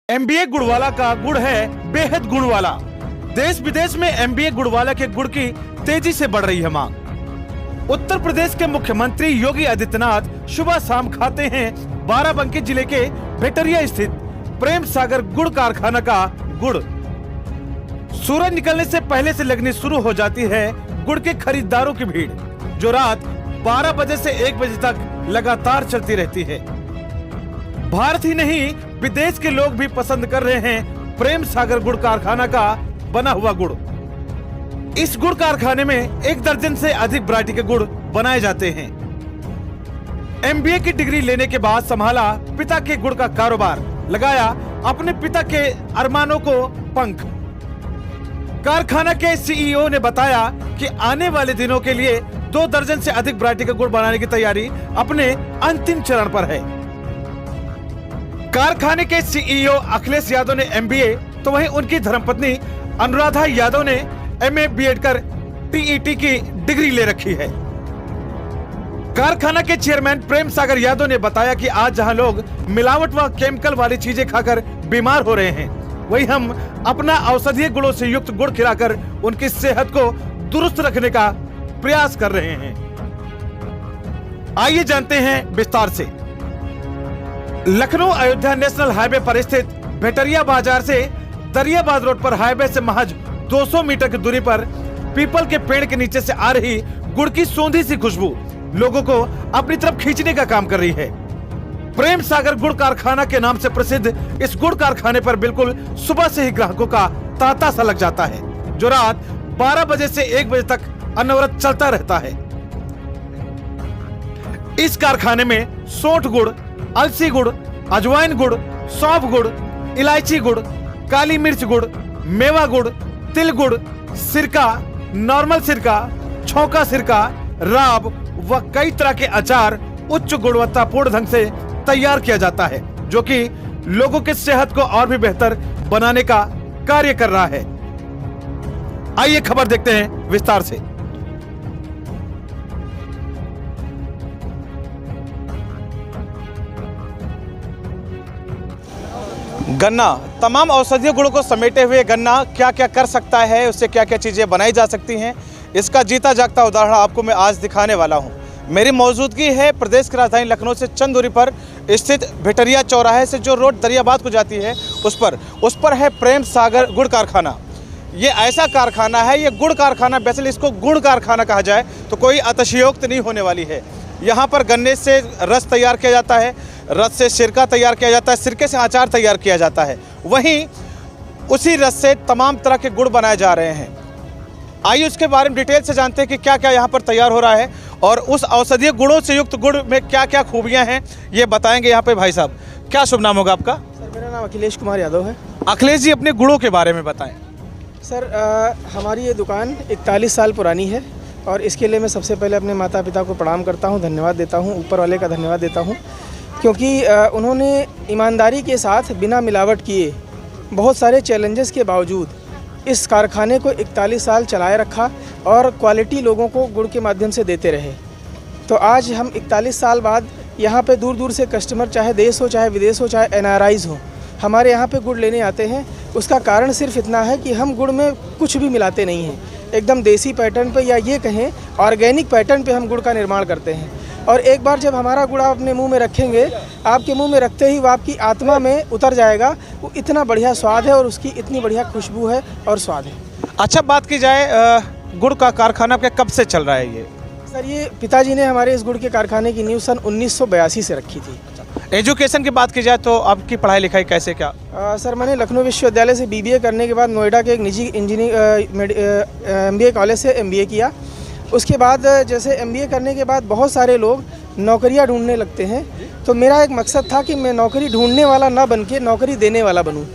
MBA गुड़वाला का गुड़ है बेहद गुण वाला। देश विदेश में एमबीए गुड़वाला के गुड़ की तेजी से बढ़ रही है मांग। उत्तर प्रदेश के मुख्यमंत्री योगी आदित्यनाथ सुबह शाम खाते हैं बाराबंकी जिले के भेटरिया स्थित प्रेम सागर गुड़ कारखाना का गुड़। सूरज निकलने से पहले से लगनी शुरू हो जाती है गुड़ के खरीदारों की भीड़, जो रात 12 बजे से 1 बजे तक लगातार चलती रहती है। भारत ही नहीं विदेश के लोग भी पसंद कर रहे हैं प्रेम सागर गुड़ कारखाना का बना हुआ गुड़। इस गुड़ कारखाने में 1 दर्जन से अधिक वैरायटी के गुड़ बनाए जाते हैं। एमबीए की डिग्री लेने के बाद संभाला पिता के गुड़ का कारोबार, लगाया अपने पिता के अरमानों को पंख। कारखाना के सीईओ ने बताया कि आने वाले दिनों के लिए 2 दर्जन से अधिक वैरायटी का गुड़ बनाने की तैयारी अपने अंतिम चरण पर है। कारखाने के सीईओ अखिलेश यादव ने एमबीए, तो वहीं उनकी धर्मपत्नी अनुराधा यादव ने एमए बीएड कर टीईटी की डिग्री ले रखी है। कारखाना के चेयरमैन प्रेम सागर यादव ने बताया कि आज जहां लोग मिलावट व केमिकल वाली चीजें खाकर बीमार हो रहे हैं, वहीं हम अपना औषधीय गुणों से युक्त गुड़ खिलाकर उनकी सेहत को दुरुस्त रखने का प्रयास कर रहे हैं। आइए जानते हैं विस्तार से। लखनऊ अयोध्या नेशनल हाईवे पर स्थित भेटरिया बाजार से दरियाबाद रोड पर हाईवे से महज 200 मीटर की दूरी पर पीपल के पेड़ के नीचे से आ रही गुड़ की सौंधी सी खुशबू लोगों को अपनी तरफ खींचने का काम कर रही है। प्रेम सागर गुड़ कारखाना के नाम से प्रसिद्ध इस गुड़ कारखाने पर बिल्कुल सुबह से ही ग्राहकों का तांता सा लग जाता है, जो रात 12 बजे से 1 बजे तक अनवरत चलता रहता है। इस कारखाने में सोंठ गुड़, अलसी गुड़, अजवाइन गुड़, सौंफ गुड़, इलायची गुड़, काली मिर्च गुड़, मेवा गुड़, तिल गुड़, सिरका, नॉर्मल सिरका, छौंका सिरका, राब व कई तरह के अचार उच्च गुणवत्तापूर्ण ढंग से तैयार किया जाता है, जो कि लोगों की सेहत को और भी बेहतर बनाने का कार्य कर रहा है। आइए खबर देखते हैं विस्तार से। गन्ना, तमाम औषधीय गुणों को समेटे हुए गन्ना क्या क्या कर सकता है, उससे क्या क्या चीज़ें बनाई जा सकती हैं, इसका जीता जागता उदाहरण आपको मैं आज दिखाने वाला हूं। मेरी मौजूदगी है प्रदेश की राजधानी लखनऊ से चंद दूरी पर स्थित भेटरिया चौराहे से जो रोड दरियाबाद को जाती है उस पर है प्रेम सागर गुड़ कारखाना। ये ऐसा कारखाना है, ये गुड़ कारखाना, वैसे इसको गुड़ कारखाना कहा जाए तो कोई अतिशयोक्ति नहीं होने वाली है। यहाँ पर गन्ने से रस तैयार किया जाता है, रस से सिरका तैयार किया जाता है, सिरके से अचार तैयार किया जाता है, वहीं उसी रस से तमाम तरह के गुड़ बनाए जा रहे हैं। आइए उसके बारे में डिटेल से जानते हैं कि क्या क्या यहाँ पर तैयार हो रहा है और उस औषधीय गुणों से युक्त गुड़ में क्या क्या खूबियाँ हैं, ये बताएंगे यहाँ पे भाई साहब। क्या शुभ नाम होगा आपका? सर, मेरा नाम अखिलेश कुमार यादव है। अखिलेश जी, अपने गुड़ों के बारे में बताएं। सर, हमारी ये दुकान 41 साल पुरानी है और इसके लिए मैं सबसे पहले अपने माता पिता को प्रणाम करता हूँ, धन्यवाद देता हूँ, ऊपर वाले का धन्यवाद देता हूँ, क्योंकि उन्होंने ईमानदारी के साथ बिना मिलावट किए बहुत सारे चैलेंजेस के बावजूद इस कारखाने को 41 साल चलाए रखा और क्वालिटी लोगों को गुड़ के माध्यम से देते रहे। तो आज हम 41 साल बाद यहाँ पे दूर दूर से कस्टमर, चाहे देश हो चाहे विदेश हो चाहे एनआरआईज़ हो, हमारे यहाँ पे गुड़ लेने आते हैं। उसका कारण सिर्फ इतना है कि हम गुड़ में कुछ भी मिलाते नहीं हैं, एकदम देसी पैटर्न पे या ये कहें ऑर्गेनिक पैटर्न पे हम गुड़ का निर्माण करते हैं। और एक बार जब हमारा गुड़ आप अपने मुंह में रखेंगे, आपके मुंह में रखते ही वो आपकी आत्मा में उतर जाएगा। वो इतना बढ़िया स्वाद है और उसकी इतनी बढ़िया खुशबू है और स्वाद है। अच्छा, बात की जाए गुड़ का कारखाना आपके कब से चल रहा है ये? सर, ये पिताजी ने हमारे इस गुड़ के कारखाने की नींव सन 1982 से रखी थी। एजुकेशन की बात की जाए तो आपकी पढ़ाई लिखाई कैसे क्या? सर, मैंने लखनऊ विश्वविद्यालय से बीबीए करने के बाद नोएडा के एक निजी एमबीए कॉलेज से एमबीए किया। उसके बाद जैसे एमबीए करने के बाद बहुत सारे लोग नौकरियां ढूंढने लगते हैं, तो मेरा एक मकसद था कि मैं नौकरी ढूंढने वाला ना बन के नौकरी देने वाला बनूं।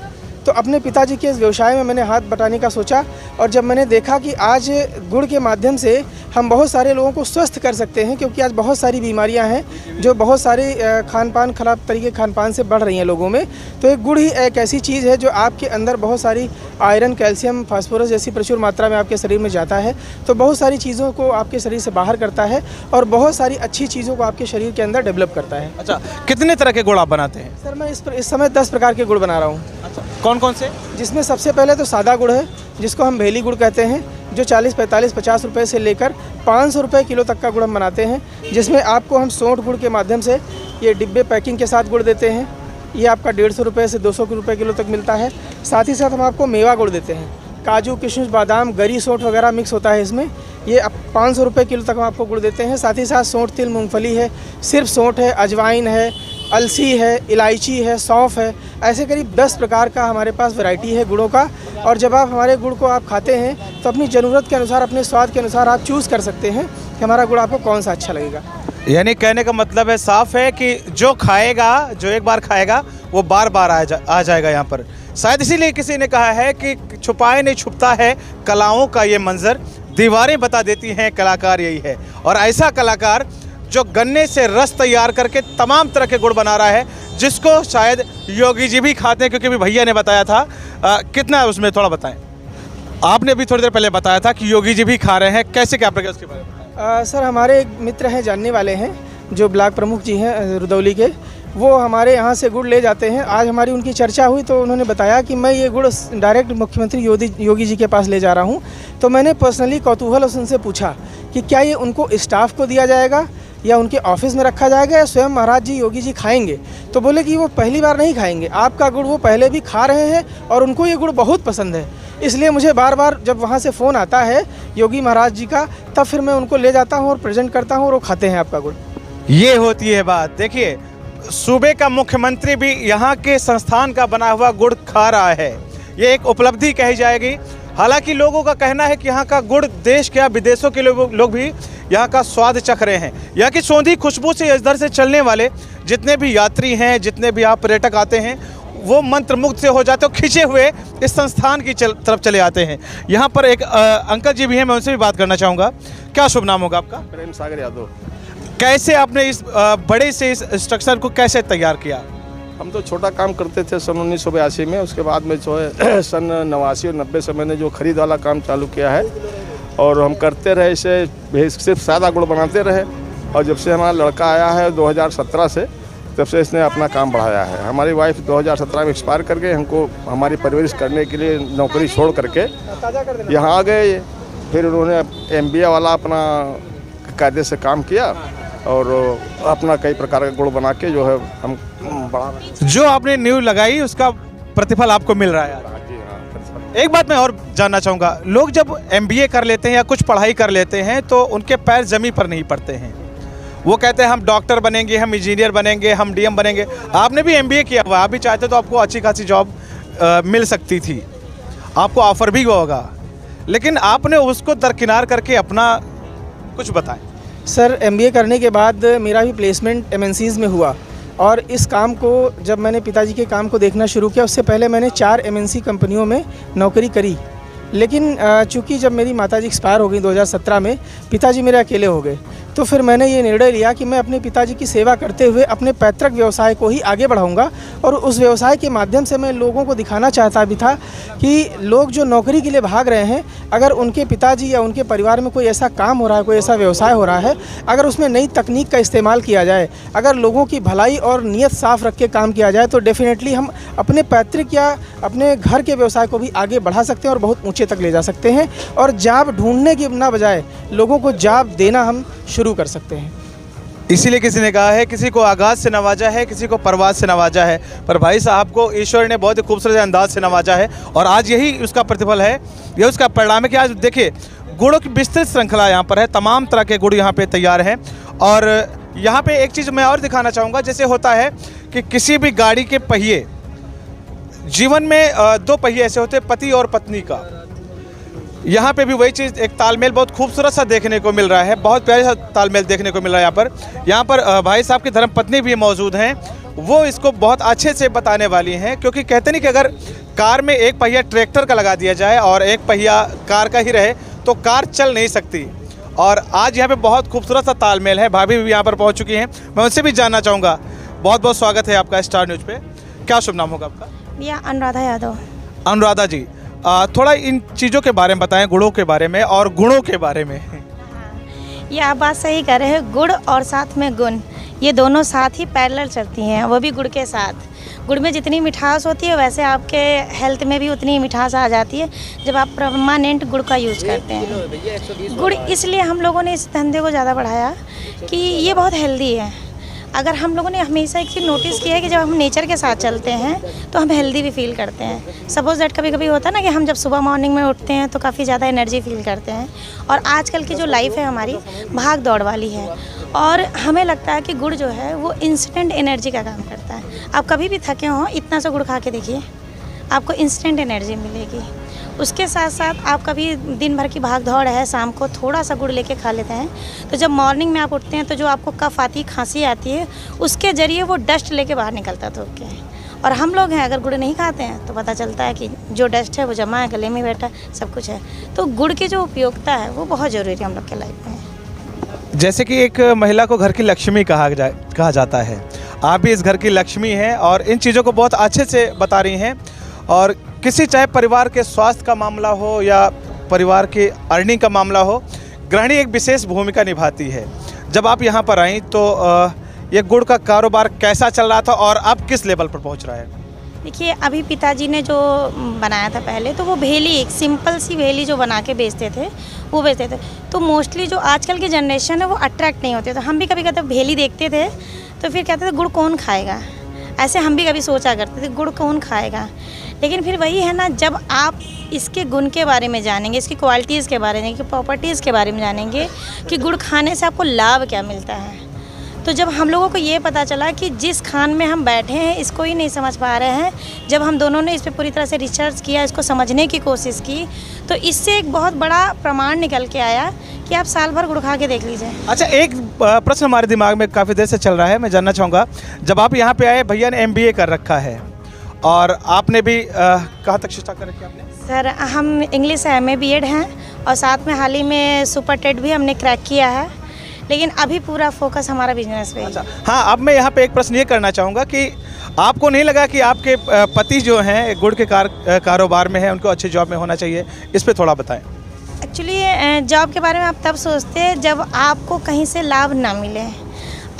तो अपने पिताजी के इस व्यवसाय में मैंने हाथ बटाने का सोचा और जब मैंने देखा कि आज गुड़ के माध्यम से हम बहुत सारे लोगों को स्वस्थ कर सकते हैं, क्योंकि आज बहुत सारी बीमारियां हैं जो बहुत सारे खान-पान, खराब तरीके खान-पान से बढ़ रही हैं लोगों में। तो एक गुड़ ही एक ऐसी चीज़ है जो आपके अंदर बहुत सारी आयरन, कैल्शियम, फास्फोरस जैसी प्रचुर मात्रा में आपके शरीर में जाता है, तो बहुत सारी चीज़ों को आपके शरीर से बाहर करता है और बहुत सारी अच्छी चीज़ों को आपके शरीर के अंदर डेवलप करता है। अच्छा, कितने तरह के गुड़ आप बनाते हैं? सर, मैं इस समय 10 प्रकार के गुड़ बना रहा हूँ। कौन कौन से? जिसमें सबसे पहले तो सादा गुड़ है, जिसको हम भेली गुड़ कहते हैं, जो 40, 45, 50 रुपये से लेकर 500 रुपये किलो तक का गुड़ हम बनाते हैं, जिसमें आपको हम सोंठ गुड़ के माध्यम से ये डिब्बे पैकिंग के साथ गुड़ देते हैं। ये आपका 150 रुपये से 200 रुपये किलो तक मिलता है। साथ ही साथ हम आपको मेवा गुड़ देते हैं, काजू, किशमिश, बादाम, गरी, सोंठ वगैरह मिक्स होता है इसमें। ये 500 रुपये किलो तक हम आपको गुड़ देते हैं। साथ ही साथ सोंठ, तिल, मूंगफली है, सिर्फ सोंठ है, अजवाइन है, अलसी है, इलायची है, सौंफ है, ऐसे करीब 10 प्रकार का हमारे पास वैरायटी है गुड़ों का। और जब आप हमारे गुड़ को आप खाते हैं तो अपनी ज़रूरत के अनुसार, अपने स्वाद के अनुसार आप चूज़ कर सकते हैं कि हमारा गुड़ आपको कौन सा अच्छा लगेगा। यानी कहने का मतलब है, साफ है कि जो खाएगा, जो एक बार खाएगा वो बार बार आ जाएगा यहाँ पर। शायद इसीलिए किसी ने कहा है कि छुपाए नहीं छुपता है कलाओं का ये मंजर, दीवारें बता देती हैं कलाकार यही है। और ऐसा कलाकार जो गन्ने से रस तैयार करके तमाम तरह के गुड़ बना रहा है, जिसको शायद योगी जी भी खाते हैं, क्योंकि भी भैया ने बताया था। कितना है उसमें थोड़ा बताएं। आपने भी थोड़ी देर पहले बताया था कि योगी जी भी खा रहे हैं, कैसे क्या प्रक्रिया उसके बारे में? सर, हमारे एक मित्र हैं, जानने वाले हैं, जो ब्लॉक प्रमुख जी हैं रुदौली के, वो हमारे यहाँ से गुड़ ले जाते हैं। आज हमारी उनकी चर्चा हुई तो उन्होंने बताया कि मैं ये गुड़ डायरेक्ट मुख्यमंत्री योगी जी के पास ले जा रहा हूँ। तो मैंने पर्सनली कौतूहल उनसे पूछा कि क्या ये उनको स्टाफ को दिया जाएगा या उनके ऑफिस में रखा जाएगा या स्वयं महाराज जी, योगी जी खाएंगे? तो बोले कि वो पहली बार नहीं खाएंगे, आपका गुड़ वो पहले भी खा रहे हैं और उनको ये गुड़ बहुत पसंद है। इसलिए मुझे बार बार जब वहाँ से फ़ोन आता है योगी महाराज जी का, तब फिर मैं उनको ले जाता हूँ और प्रेजेंट करता हूँ और वो खाते हैं आपका गुड़। ये होती है बात। देखिए, सूबे का मुख्यमंत्री भी यहाँ के संस्थान का बना हुआ गुड़ खा रहा है, ये एक उपलब्धि कही जाएगी। हालांकि लोगों का कहना है कि यहाँ का गुड़ देश के या विदेशों के लोग भी यहाँ का स्वाद चख रहे हैं। यहाँ की सौंधी खुशबू से इधर से चलने वाले जितने भी यात्री हैं, जितने भी आप पर्यटक आते हैं, वो मंत्र मुग्ध से हो जाते हैं, खिंचे हुए इस संस्थान की तरफ चले आते हैं। यहाँ पर एक अंकल जी भी हैं, मैं उनसे भी बात करना चाहूँगा। क्या शुभ नाम होगा आपका? प्रेम सागर यादव। कैसे आपने इस बड़े से इस स्ट्रक्चर को कैसे तैयार किया? हम तो छोटा काम करते थे सन 1982 में, उसके बाद में जो है सन 89 और 90 से मैंने जो खरीद वाला काम चालू किया है और हम करते रहे इसे, सिर्फ सादा गुड़ बनाते रहे। और जब से हमारा लड़का आया है 2017 से, तब से इसने अपना काम बढ़ाया है। हमारी वाइफ 2017 में एक्सपायर कर गए, हमको हमारी परवरिश करने के लिए नौकरी छोड़ करके यहाँ आ गए। फिर उन्होंने MBA वाला अपना कायदे से काम किया और अपना कई प्रकार का गुड़ बना के जो है हम बढ़ा रहे हैं। जो आपने नींव लगाई उसका प्रतिफल आपको मिल रहा है। जी हाँ। एक बात मैं और जानना चाहूँगा, लोग जब MBA कर लेते हैं या कुछ पढ़ाई कर लेते हैं तो उनके पैर ज़मीन पर नहीं पड़ते हैं। वो कहते हैं हम डॉक्टर बनेंगे, हम इंजीनियर बनेंगे, हम DM बनेंगे। आपने भी MBA किया हुआ, आप भी चाहते तो आपको अच्छी खासी जॉब मिल सकती थी, आपको ऑफर भी हुआ होगा, लेकिन आपने उसको दरकिनार करके अपना कुछ बताएं। सर, MBA करने के बाद मेरा भी प्लेसमेंट MNCs में हुआ और इस काम को जब मैंने पिताजी के काम को देखना शुरू किया, उससे पहले मैंने 4 MNC कंपनियों में नौकरी करी। लेकिन चूँकि जब मेरी माताजी एक्सपायर हो गई 2017 में, पिताजी मेरे अकेले हो गए, तो फिर मैंने ये निर्णय लिया कि मैं अपने पिताजी की सेवा करते हुए अपने पैतृक व्यवसाय को ही आगे बढ़ाऊंगा। और उस व्यवसाय के माध्यम से मैं लोगों को दिखाना चाहता भी था कि लोग जो नौकरी के लिए भाग रहे हैं, अगर उनके पिताजी या उनके परिवार में कोई ऐसा काम हो रहा है, कोई ऐसा व्यवसाय हो रहा है, अगर उसमें नई तकनीक का इस्तेमाल किया जाए, अगर लोगों की भलाई और नीयत साफ रख के काम किया जाए, तो डेफिनेटली हम अपने पैतृक या अपने घर के व्यवसाय को भी आगे बढ़ा सकते हैं और बहुत ऊँचे तक ले जा सकते हैं। और जॉब ढूंढने की ना बजाय लोगों को जॉब देना हम शुरू कर सकते हैं। इसीलिए किसी ने कहा है, किसी को आगाज से नवाजा है, किसी को परवाज से नवाजा है, पर भाई साहब को ईश्वर ने बहुत ही खूबसूरत अंदाज से नवाजा है। और आज यही उसका प्रतिफल है, यह उसका परिणाम है कि आज देखिए गुड़ों की विस्तृत श्रृंखला यहाँ पर है, तमाम तरह के गुड़ यहाँ पे तैयार हैं। और यहाँ पे एक चीज़ मैं और दिखाना चाहूँगा, जैसे होता है कि किसी भी गाड़ी के पहिए, जीवन में 2 पहिए ऐसे होते हैं, पति और पत्नी का। यहाँ पे भी वही चीज़, एक तालमेल बहुत खूबसूरत सा देखने को मिल रहा है, बहुत प्यारा सा तालमेल देखने को मिल रहा है। यहाँ पर भाई साहब की धर्मपत्नी भी मौजूद हैं, वो इसको बहुत अच्छे से बताने वाली हैं। क्योंकि कहते नहीं कि अगर कार में एक पहिया ट्रैक्टर का लगा दिया जाए और एक पहिया कार का ही रहे तो कार चल नहीं सकती। और आज यहाँ पे बहुत खूबसूरत सा तालमेल है। भाभी भी यहाँ पर पहुँच चुकी हैं, मैं उनसे भी जानना चाहूँगा। बहुत बहुत स्वागत है आपका स्टार न्यूज़ पे। क्या शुभ नाम होगा आपका? भैया अनुराधा यादव। अनुराधा जी, थोड़ा इन चीज़ों के बारे में बताएं, गुड़ों के बारे में और गुणों के बारे में। ये आप बात सही कर रहे हैं, गुड़ और साथ में गुण, ये दोनों साथ ही पैरेलल चलती हैं, वो भी गुड़ के साथ। गुड़ में जितनी मिठास होती है वैसे आपके हेल्थ में भी उतनी मिठास आ जाती है जब आप परमानेंट गुड़ का यूज़ करते हैं। गुड़ इसलिए हम लोगों ने इस धंधे को ज़्यादा बढ़ाया कि ये बहुत हेल्दी है। अगर हम लोगों ने हमेशा एक चीज़ नोटिस किया है कि जब हम नेचर के साथ चलते हैं तो हम हेल्दी भी फील करते हैं। सपोज़ दैट कभी कभी होता है ना कि हम जब सुबह मॉर्निंग में उठते हैं तो काफ़ी ज़्यादा एनर्जी फील करते हैं, और आजकल की जो लाइफ है हमारी भाग दौड़ वाली है, और हमें लगता है कि गुड़ जो है वो इंस्टेंट एनर्जी का काम करता है। आप कभी भी थके हों, इतना सा गुड़ खा के देखिए, आपको इंस्टेंट एनर्जी मिलेगी। उसके साथ साथ आप कभी दिन भर की भाग दौड़ है, शाम को थोड़ा सा गुड़ लेके खा लेते हैं, तो जब मॉर्निंग में आप उठते हैं तो जो आपको कफ आती है, खांसी आती है, उसके ज़रिए वो डस्ट लेके बाहर निकलता है थूक के। और हम लोग हैं अगर गुड़ नहीं खाते हैं तो पता चलता है कि जो डस्ट है वो जमा है, गले में बैठा, सब कुछ है। तो गुड़ की जो उपयोगिता है वो बहुत ज़रूरी है हम लोग के लाइफ में। जैसे कि एक महिला को घर की लक्ष्मी कहा जाता है, आप भी इस घर की लक्ष्मी हैं और इन चीज़ों को बहुत अच्छे से बता रही हैं। और किसी चाहे परिवार के स्वास्थ्य का मामला हो या परिवार की अर्निंग का मामला हो, गृहिणी एक विशेष भूमिका निभाती है। जब आप यहाँ पर आई तो ये गुड़ का कारोबार कैसा चल रहा था और अब किस लेवल पर पहुँच रहा है? देखिए, अभी पिताजी ने जो बनाया था पहले, तो वो भेली, एक सिंपल सी भेली जो बना के बेचते थे वो बेचते थे। तो मोस्टली जो आजकल की जनरेशन है वो अट्रैक्ट नहीं होते। तो हम भी कभी कभी भेली देखते थे तो फिर कहते थे गुड़ कौन खाएगा, ऐसे हम भी कभी सोचा करते थे गुड़ कौन खाएगा। लेकिन फिर वही है ना, जब आप इसके गुण के बारे में जानेंगे, इसकी क्वालिटीज़ के बारे में, इसकी प्रॉपर्टीज़ के बारे में जानेंगे कि गुड़ खाने से आपको लाभ क्या मिलता है, तो जब हम लोगों को ये पता चला कि जिस खान में हम बैठे हैं इसको ही नहीं समझ पा रहे हैं, जब हम दोनों ने इस पर पूरी तरह से रिसर्च किया, इसको समझने की कोशिश की, तो इससे एक बहुत बड़ा प्रमाण निकल के आया कि आप साल भर गुड़ खा के देख लीजिए। अच्छा, एक प्रश्न हमारे दिमाग में काफ़ी देर से चल रहा है, मैं जानना चाहूँगा, जब आप यहाँ पे आए, भैया ने MBA कर रखा है और आपने भी कहाँ तक शिक्षा कर रखी है आपने? सर, हम इंग्लिश MA BEd हैं और साथ में हाल ही में सुपर टेट भी हमने क्रैक किया है, लेकिन अभी पूरा फोकस हमारा बिजनेस पे है। अच्छा, हाँ, अब मैं यहाँ पे एक प्रश्न ये करना चाहूँगा कि आपको नहीं लगा कि आपके पति जो हैं गुड़ के कारोबार में हैं, उनको अच्छी जॉब में होना चाहिए, इस पर थोड़ा बताएं। एक्चुअली जॉब के बारे में आप तब सोचते हैं जब आपको कहीं से लाभ ना मिले।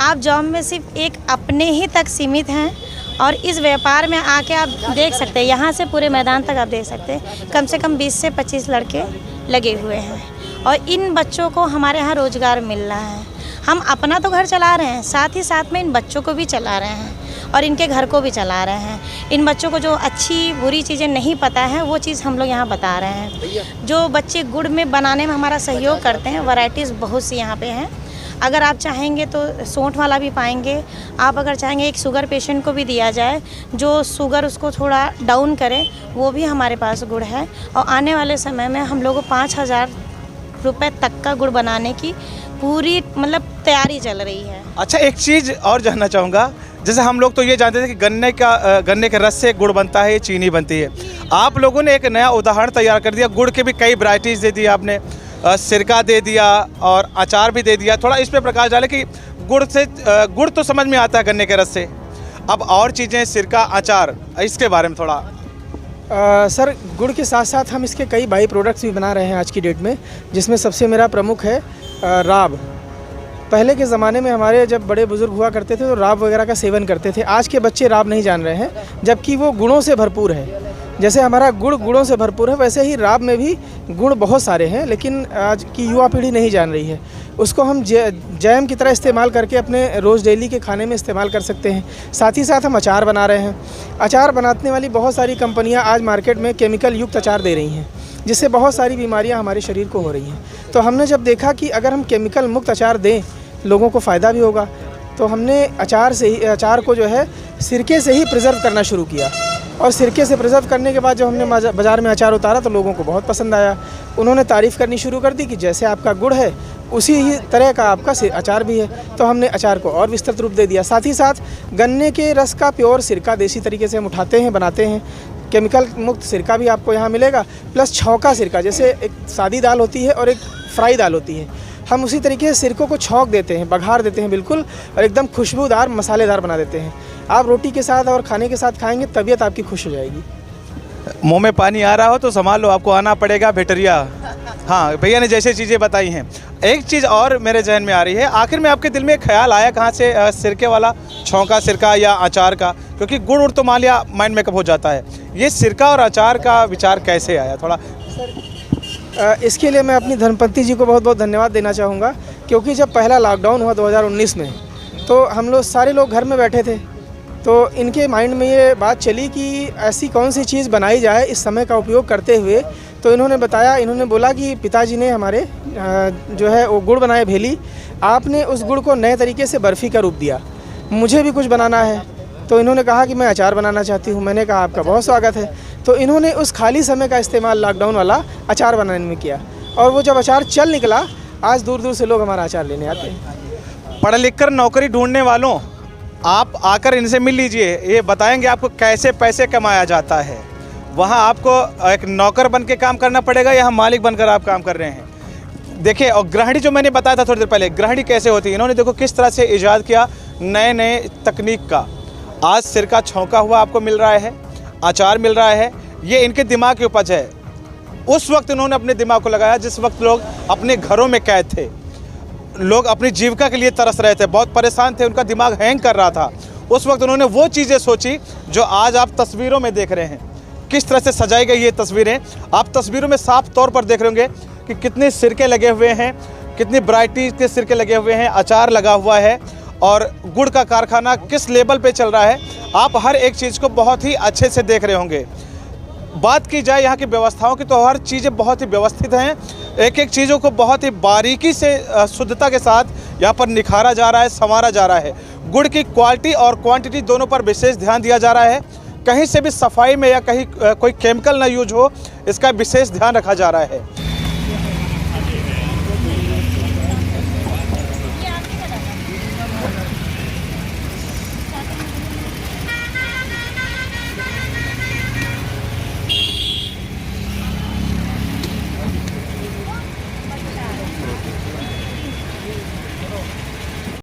आप जॉब में सिर्फ एक अपने ही तक सीमित हैं, और इस व्यापार में आके आप देख सकते हैं, यहाँ से पूरे मैदान तक आप देख सकते हैं, कम से कम 20 से 25 लड़के लगे हुए हैं, और इन बच्चों को हमारे यहाँ रोज़गार मिल रहा है। हम अपना तो घर चला रहे हैं, साथ ही साथ में इन बच्चों को भी चला रहे हैं और इनके घर को भी चला रहे हैं। इन बच्चों को जो अच्छी बुरी चीज़ें नहीं पता है वो चीज़ हम लोग यहाँ बता रहे हैं। जो बच्चे गुड़ में बनाने में हमारा सहयोग करते हैं, वैरायटीज़ बहुत सी यहाँ पे हैं। अगर आप चाहेंगे तो सौंठ वाला भी पाएंगे, आप अगर चाहेंगे एक शुगर पेशेंट को भी दिया जाए जो शुगर उसको थोड़ा डाउन करे, वो भी हमारे पास गुड़ है। और आने वाले समय में हम लोगों को 5,000 रुपये तक का गुड़ बनाने की पूरी तैयारी चल रही है। अच्छा, एक चीज़ और जानना चाहूँगा, जैसे हम लोग तो ये जानते थे कि गन्ने के रस से गुड़ बनता है, चीनी बनती है। आप लोगों ने एक नया उदाहरण तैयार कर दिया, गुड़ के भी कई वैरायटीज़ दे दी आपने, सिरका दे दिया और अचार भी दे दिया। थोड़ा इस पर प्रकाश डालें कि गुड़ तो समझ में आता है गन्ने के रस से, अब और चीज़ें, सिरका, अचार, इसके बारे में थोड़ा। सर, गुड़ के साथ साथ हम इसके कई बाई प्रोडक्ट्स भी बना रहे हैं आज की डेट में, जिसमें सबसे मेरा प्रमुख है राब। पहले के ज़माने में हमारे जब बड़े बुज़ुर्ग हुआ करते थे तो राब वगैरह का सेवन करते थे। आज के बच्चे राब नहीं जान रहे हैं, जबकि वो गुणों से भरपूर है। जैसे हमारा गुड़ गुणों से भरपूर है, वैसे ही राब में भी गुण बहुत सारे हैं, लेकिन आज की युवा पीढ़ी नहीं जान रही है। उसको हम जैम की तरह इस्तेमाल करके अपने रोज़ डेली के खाने में इस्तेमाल कर सकते हैं। साथ ही साथ हम अचार बना रहे हैं। अचार बनाने वाली बहुत सारी कंपनियां आज मार्केट में केमिकल युक्त अचार दे रही हैं, जिससे बहुत सारी बीमारियां हमारे शरीर को हो रही हैं। तो हमने जब देखा कि अगर हम केमिकल मुक्त अचार दें, लोगों को फ़ायदा भी होगा, तो हमने अचार को जो है सिरके से ही प्रिजर्व करना शुरू किया। और सिरके से प्रिजर्व करने के बाद जब हमने बाज़ार में अचार उतारा तो लोगों को बहुत पसंद आया। उन्होंने तारीफ़ करनी शुरू कर दी कि जैसे आपका गुड़ है उसी ही तरह का आपका अचार भी है। तो हमने अचार को और विस्तृत रूप दे दिया। साथ ही साथ गन्ने के रस का प्योर सिरका देसी तरीके से हम उठाते हैं, बनाते हैं। केमिकल मुक्त सिरका भी आपको यहाँ मिलेगा, प्लस छौंका सिरका, जैसे एक सादी दाल होती है और एक फ्राई दाल होती है, हम उसी तरीके से सिरकों को छौंक देते हैं, बघार देते हैं बिल्कुल, और एकदम खुशबूदार मसालेदार बना देते हैं। आप रोटी के साथ और खाने के साथ खाएंगे, तबीयत आपकी खुश हो जाएगी। मुंह में पानी आ रहा हो तो संभाल लो, आपको आना पड़ेगा भेटरिया। हाँ, भैया ने जैसे चीज़ें बताई हैं, एक चीज़ और मेरे जहन में आ रही है, आखिर में आपके दिल में एक ख्याल आया कहाँ से सिरके वाला, छौंका सिरका या अचार का? क्योंकि गुड़ उड़ तो मान लिया माइंड मेकअप हो जाता है, ये सिरका और अचार का विचार कैसे आया थोड़ा? इसके लिए मैं अपनी धर्मपत्नी जी को बहुत बहुत धन्यवाद देना चाहूँगा, क्योंकि जब पहला लॉकडाउन हुआ 2019 में, तो हम लोग सारे लोग घर में बैठे थे, तो इनके माइंड में ये बात चली कि ऐसी कौन सी चीज़ बनाई जाए इस समय का उपयोग करते हुए। तो इन्होंने बताया, इन्होंने बोला कि पिताजी ने हमारे जो है वो गुड़ बनाए भेली, आपने उस गुड़ को नए तरीके से बर्फ़ी का रूप दिया, मुझे भी कुछ बनाना है। तो इन्होंने कहा कि मैं अचार बनाना चाहती हूँ। मैंने कहा आपका बहुत स्वागत है। तो इन्होंने उस खाली समय का इस्तेमाल लॉकडाउन वाला अचार बनाने में किया, और वो जब अचार चल निकला, आज दूर दूर से लोग हमारा अचार लेने आते हैं। पढ़ लिख कर नौकरी ढूंढने वालों, आप आकर इनसे मिल लीजिए, ये बताएंगे आपको कैसे पैसे कमाया जाता है। वहाँ आपको एक नौकर बन के काम करना पड़ेगा, यहाँ मालिक बनकर आप काम कर रहे हैं। देखिए, और ग्रहणी जो मैंने बताया था थोड़ी देर पहले, ग्रहणी कैसे होती है, इन्होंने देखो किस तरह से इजाद किया नए नए तकनीक का। आज सिरका छौंका हुआ आपको मिल रहा है, अचार मिल रहा है, ये इनके दिमाग की उपज है। उस वक्त इन्होंने अपने दिमाग को लगाया जिस वक्त लोग अपने घरों में कैद थे, लोग अपनी जीविका के लिए तरस रहे थे, बहुत परेशान थे, उनका दिमाग हैंग कर रहा था। उस वक्त उन्होंने वो चीज़ें सोची जो आज आप तस्वीरों में देख रहे हैं। किस तरह से सजाई गई ये तस्वीरें, आप तस्वीरों में साफ तौर पर देख रहे होंगे कि कितने सिरके लगे हुए हैं, कितनी वैरायटी के सिरके लगे हुए हैं, अचार लगा हुआ है, और गुड़ का कारखाना किस लेवल पे चल रहा है, आप हर एक चीज़ को बहुत ही अच्छे से देख रहे होंगे। बात की जाए यहाँ की व्यवस्थाओं की, तो हर चीज़ें बहुत ही व्यवस्थित हैं, एक एक चीज़ों को बहुत ही बारीकी से शुद्धता के साथ यहाँ पर निखारा जा रहा है, संवारा जा रहा है। गुड़ की क्वालिटी और क्वांटिटी दोनों पर विशेष ध्यान दिया जा रहा है, कहीं से भी सफाई में या कहीं कोई केमिकल ना यूज हो, इसका विशेष ध्यान रखा जा रहा है।